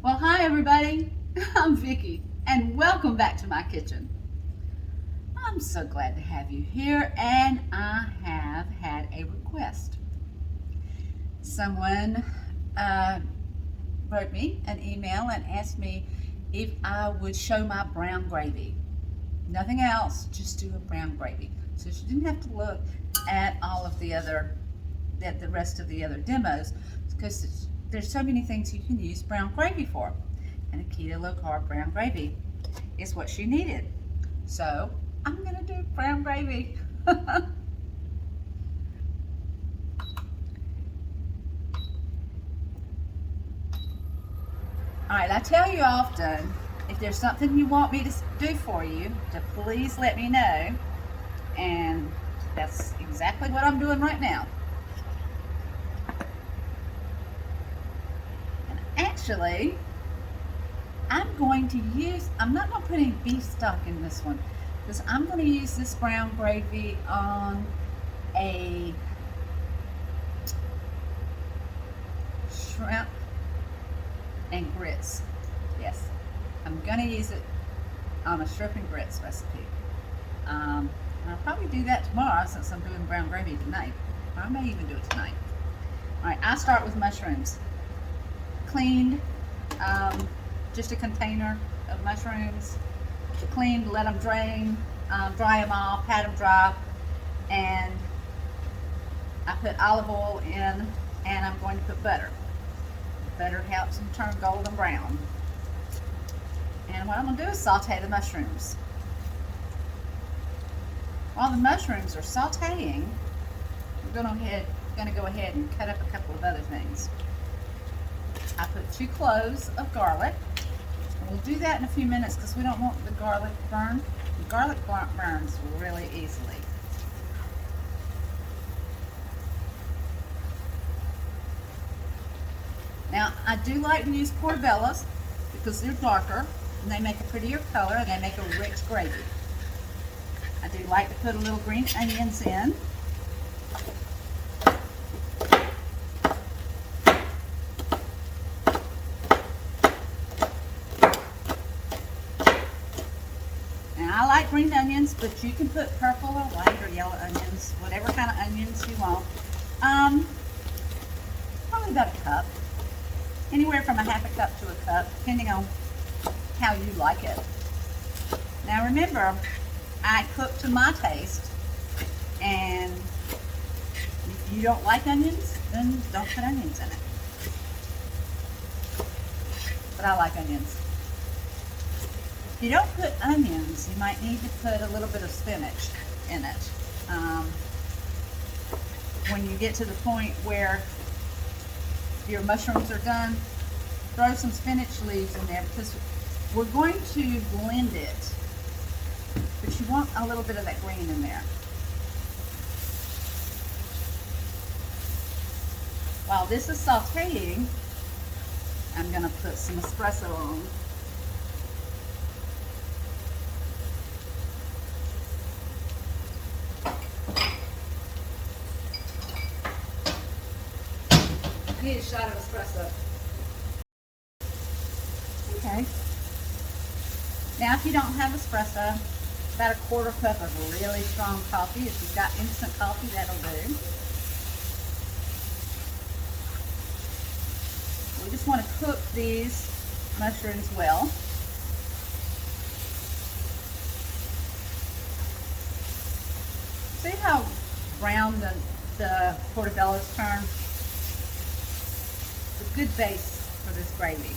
Well, hi everybody. I'm Vicki, and welcome back to my kitchen. I'm so glad to have you here, and I have had a request. Someone wrote me an email and asked me if I would show my brown gravy. Nothing else, just do a brown gravy. So she didn't have to look at all of the rest of the other demos, because there's so many things you can use brown gravy for. And a keto low carb brown gravy is what she needed. So I'm gonna do brown gravy. All right, I tell you often, if there's something you want me to do for you, to please let me know. And that's exactly what I'm doing right now. And actually, I'm not going to put any beef stock in this one, because I'm going to use this brown gravy on a shrimp and grits. Yes, I'm going to use it on a shrimp and grits recipe. And I'll probably do that tomorrow since I'm doing brown gravy tonight. Or I may even do it tonight. All right, I start with mushrooms. Cleaned, just a container of mushrooms. Cleaned, let them drain, dry them off, pat them dry, and I put olive oil in, and I'm going to put butter. Butter helps them turn golden brown. And what I'm going to do is saute the mushrooms. While the mushrooms are sauteing, we're going to go ahead and cut up a couple of other things. I put 2 cloves of garlic. And we'll do that in a few minutes because we don't want the garlic to burn. The garlic burns really easily. Now, I do like to use portobellos because they're darker and they make a prettier color and they make a rich gravy. I do like to put a little green onions in. And I like green onions, but you can put purple or white or yellow onions, whatever kind of onions you want. Probably about a cup. Anywhere from a half a cup to a cup, depending on how you like it. Now remember, I cook to my taste, and if you don't like onions, then don't put onions in it. But I like onions. If you don't put onions, you might need to put a little bit of spinach in it. When you get to the point where your mushrooms are done, throw some spinach leaves in there because we're going to blend it, but you want a little bit of that green in there. While this is sauteing, I'm going to put some espresso on. I need a shot of espresso. Okay. Now, if you don't have espresso, about a 1/4 cup of really strong coffee. If you've got instant coffee, that'll do. We just want to cook these mushrooms well. See how brown the portobellos turn? It's a good base for this gravy.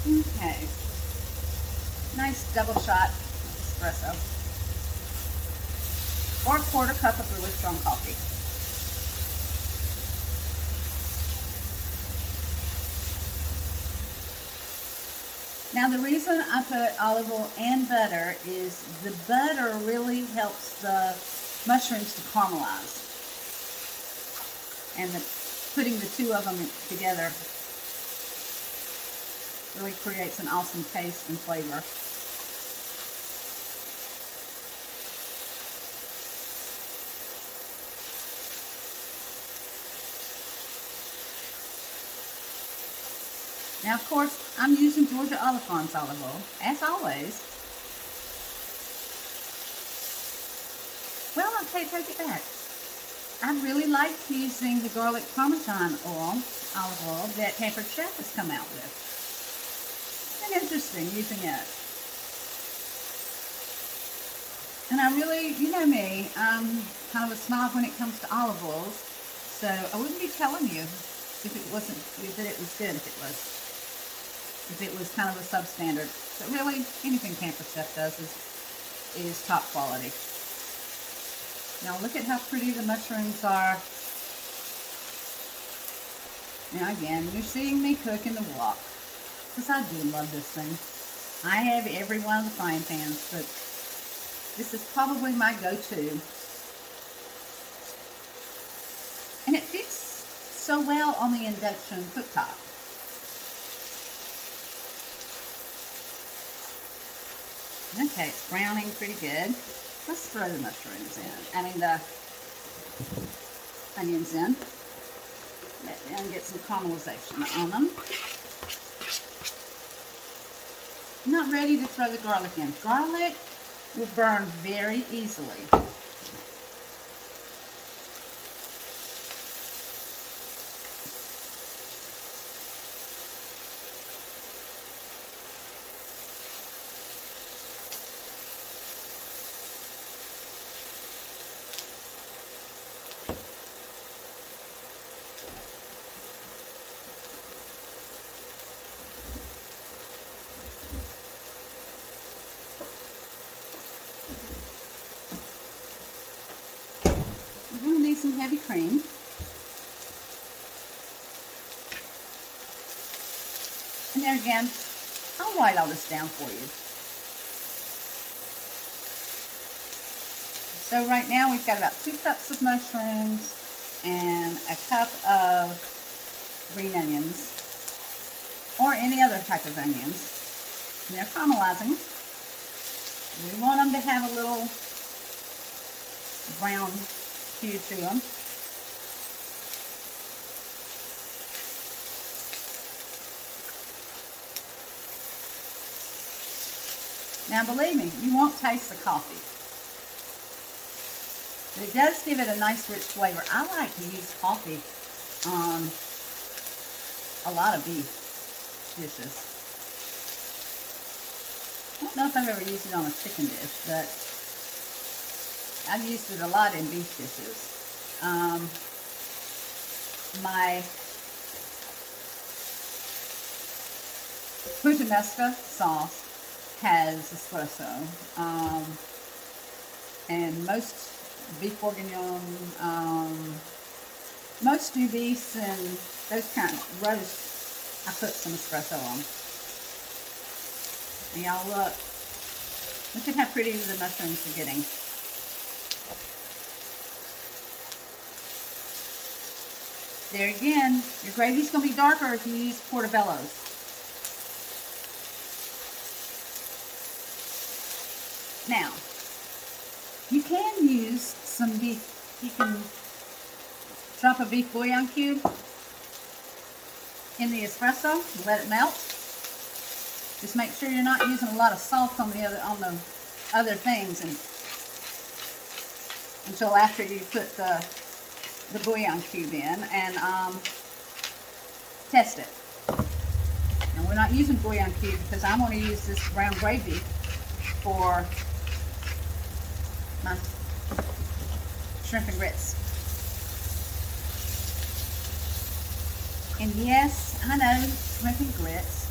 Okay, nice double shot of espresso, or a 1/4 cup of really strong coffee. Now the reason I put olive oil and butter is the butter really helps the mushrooms to caramelize, and putting the 2 of them together really creates an awesome taste and flavor. Now, of course, I'm using Georgia Olive Farms olive oil, as always. Well, okay, take it back. I really like using the garlic parmesan oil, olive oil, that Pampered Chef has come out with. It's been interesting using it. And I really, you know me, I'm kind of a snob when it comes to olive oils, so I wouldn't be telling you if it wasn't, that it was good, if it was kind of a substandard. But really, anything Pampered Chef does is top quality. Now look at how pretty the mushrooms are. Now again, you're seeing me cook in the wok, because I do love this thing. I have every one of the frying pans, but this is probably my go-to. And it fits so well on the induction cooktop. Okay, it's browning pretty good. Let's throw the mushrooms in. I mean the onions in. And get some caramelization on them. I'm not ready to throw the garlic in. Garlic will burn very easily. We're going to need some heavy cream. And there again, I'll write all this down for you. So right now we've got about 2 cups of mushrooms and a cup of green onions, or any other type of onions. And they're caramelizing. We want them to have a little brown hue to them. Now believe me, you won't taste the coffee. But it does give it a nice rich flavor. I like to use coffee on a lot of beef dishes. I don't know if I've ever used it on a chicken dish, but I've used it a lot in beef dishes. My puttanesca sauce has espresso, and most beef bourguignon, most stew beefs and those kind of roasts, I put some espresso on. And y'all look at how pretty the mushrooms are getting. There again, your gravy's going to be darker if you use portobello's. Now, you can use some beef. You can drop a beef bouillon cube in the espresso and let it melt. Just make sure you're not using a lot of salt on the other things until after you put the bouillon cube in, and test it. Now we're not using bouillon cube because I'm going to use this brown gravy for my shrimp and grits. And yes, I know shrimp and grits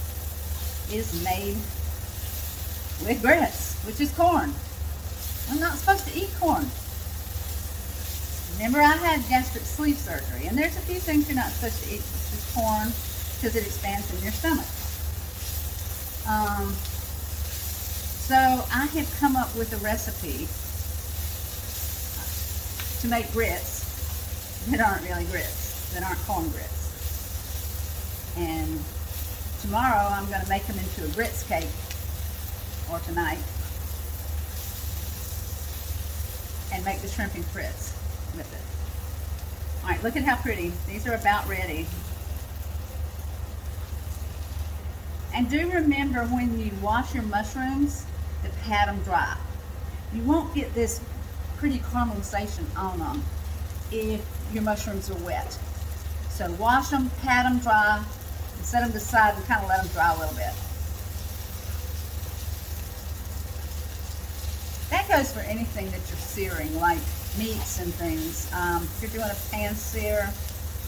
is made with grits, which is corn. I'm not supposed to eat corn. Remember, I had gastric sleeve surgery, and there's a few things you're not supposed to eat, such as corn, because it expands in your stomach. So I have come up with a recipe to make grits that aren't really grits, that aren't corn grits. And tomorrow I'm going to make them into a grits cake, or tonight, and make the shrimp and grits with it. Alright, look at how pretty. These are about ready. And do remember when you wash your mushrooms to pat them dry. You won't get this pretty caramelization on them if your mushrooms are wet. So wash them, pat them dry, and set them aside and kind of let them dry a little bit. That goes for anything that you're searing, like meats and things. If you're doing a pan sear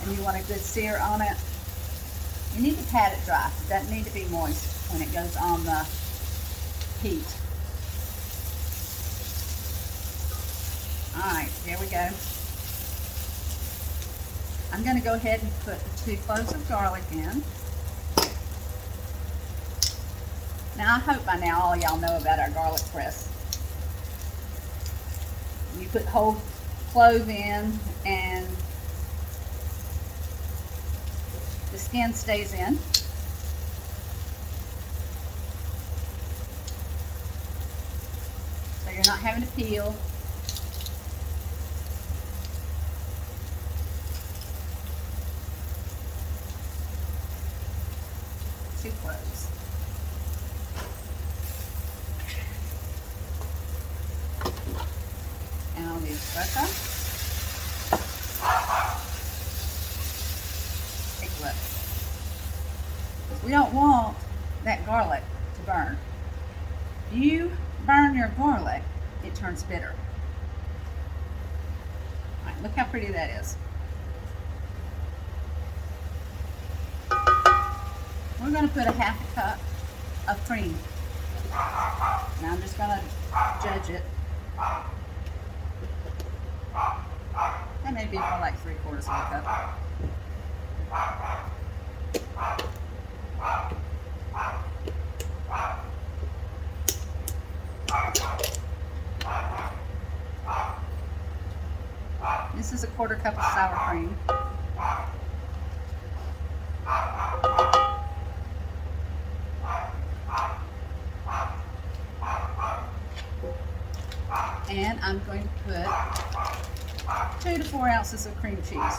and you want a good sear on it, you need to pat it dry. It doesn't need to be moist when it goes on the heat. Alright, here we go. I'm going to go ahead and put the 2 cloves of garlic in. Now, I hope by now all y'all know about our garlic press. You put whole clove in and the skin stays in. So you're not having to peel. Two cloves. And I'll use butter. Take a look. We don't want that garlic to burn. If you burn your garlic, it turns bitter. All right, look how pretty that is. We're going to put a half a cup of cream. Now I'm just going to judge it. That may be more like 3/4 of a cup. This is a 1/4 cup of sour cream. And I'm going to put 2 to 4 ounces of cream cheese.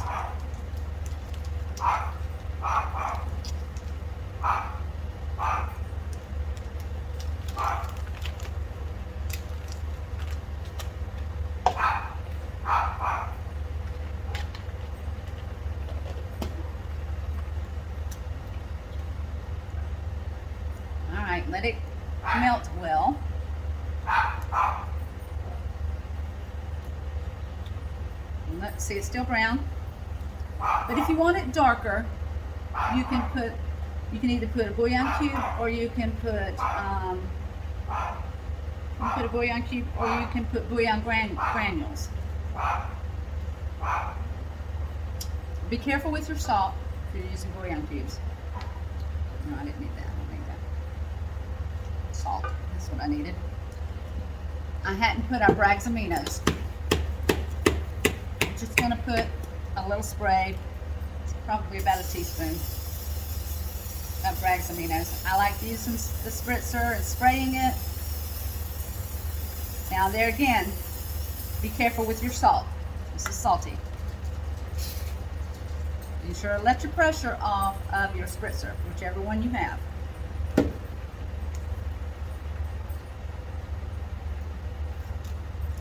Alright, let it melt well. Look, see, it's still brown. But if you want it darker, you can either put a bouillon cube or you can put a bouillon cube or you can put bouillon granules. Be careful with your salt if you're using bouillon cubes. No, I didn't need that. I don't need that. Salt. That's what I needed. I hadn't put our Bragg's aminos. Just going to put a little spray, probably about a teaspoon of Bragg's aminos. I like using the spritzer and spraying it. Now there again, be careful with your salt. This is salty. Be sure to let your pressure off of your spritzer, whichever one you have.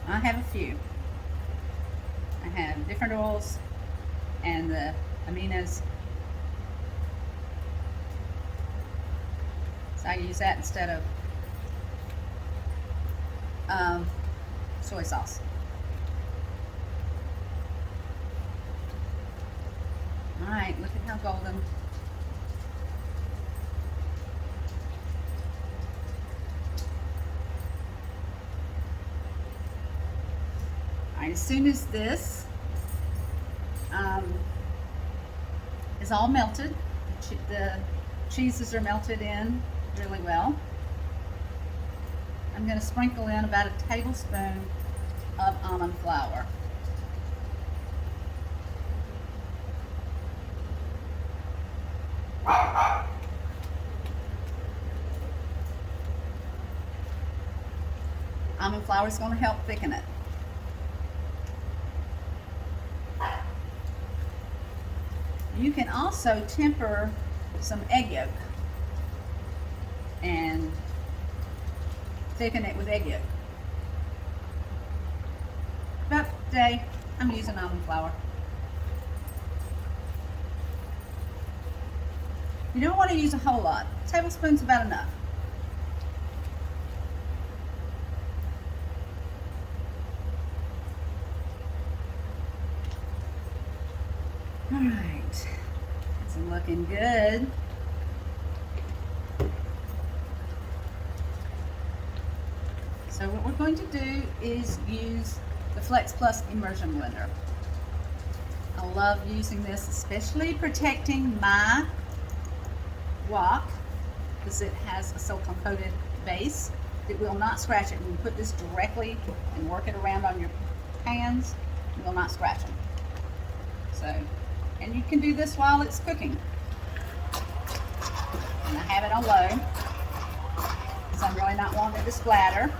I have a few. I have different oils and the aminos. So I use that instead of soy sauce. Alright, look at how golden. Alright, as soon as this is all melted, the cheeses are melted in really well, I'm going to sprinkle in about a tablespoon of almond flour. Almond flour is going to help thicken it. You can also temper some egg yolk. and thicken it with egg yolk. But today, I'm using almond flour. You don't want to use a whole lot. A tablespoon's about enough. All right, it's looking good. So what we're going to do is use the Flex Plus Immersion Blender. I love using this, especially protecting my wok, because it has a silicone coated base that will not scratch it. When you put this directly and work it around on your pans, it will not scratch them. So, and you can do this while it's cooking. And I have it on low, because I'm really not wanting it to splatter.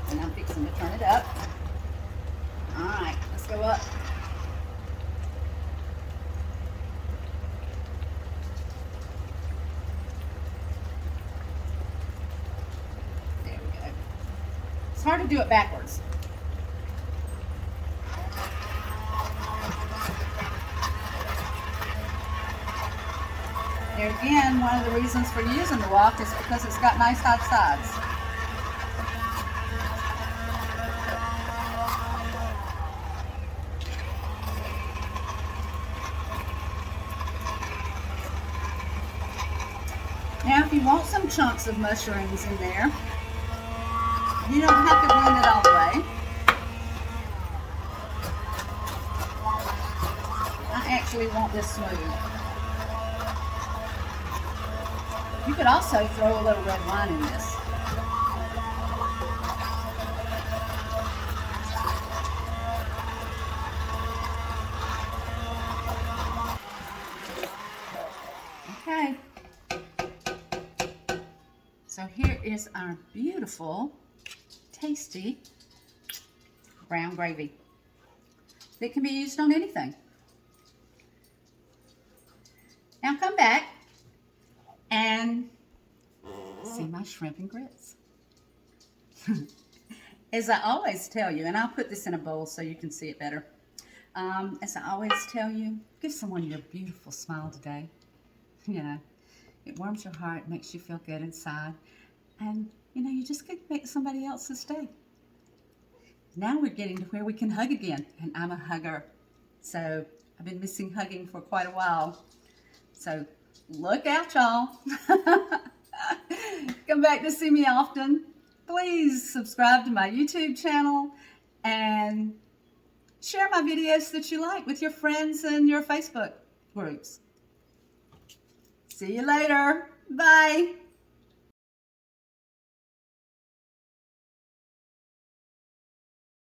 And I'm fixing to turn it up. All right, let's go up. There we go. It's hard to do it backwards. There again, one of the reasons for using the wok is because it's got nice hot sides. Now, if you want some chunks of mushrooms in there, you don't have to blend it all the way. I actually want this smooth. You could also throw a little red wine in this. Okay. So here is our beautiful, tasty brown gravy that can be used on anything. Now come back and see my shrimp and grits. As I always tell you, and I'll put this in a bowl so you can see it better. As I always tell you, give someone your beautiful smile today. You know, it warms your heart, makes you feel good inside. And, you know, you just could make somebody else's day. Now we're getting to where we can hug again. And I'm a hugger. So I've been missing hugging for quite a while. So look out, y'all. Come back to see me often. Please subscribe to my YouTube channel and share my videos that you like with your friends and your Facebook groups. See you later. Bye.